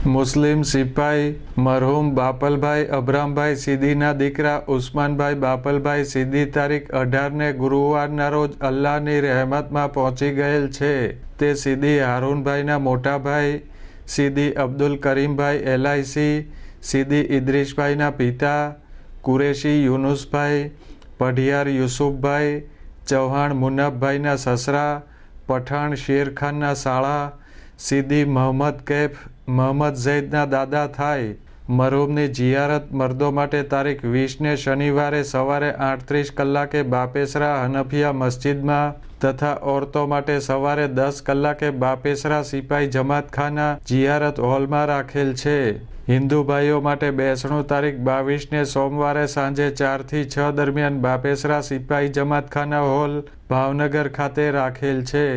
મુસ્લિમ સિપાઈ મરહૂમ બાપલભાઈ અભરામભાઈ સિદ્દીના દીકરા ઉસ્માનભાઈ બાપલભાઈ સિદ્દી તારીખ 18ને ગુરુવારના રોજ અલ્લાહની રહેમતમાં પહોંચી ગયેલ છે. તે સિદ્દી હારૂનભાઈના મોટા ભાઈ, સિદ્દી અબ્દુલ કરીમભાઈ એલઆઈસી, સિદ્દી ઇદ્રીસભાઈના પિતા, કુરેશી યુનુસભાઈ, પઢિયાર યુસુફભાઈ, ચૌહાણ મુનબ્ભાઈના સસરા, પઠાણ શેરખાનના સાળા, સિદ્દી મહમદ કૈફ મહમદ ઝૈદના દાદા થાય. મરહૂમની જિયારત મર્દો માટે તારીખ 20ને શનિવારે સવારે 8:30 કલાકે બાપેસરા હનફિયા મસ્જિદમાં તથા ઓરતો માટે સવારે 10 કલાકે બાપેસરા સિપાઈ જમાતખાના જિયારત હોલમાં રાખેલ છે. હિન્દુ ભાઈઓ માટે બેસણું તારીખ 22ને સોમવારે સાંજે 4 થી 6 દરમિયાન બાપેસરા સિપાઈ જમાતખાના હોલ ભાવનગર ખાતે રાખેલ છે.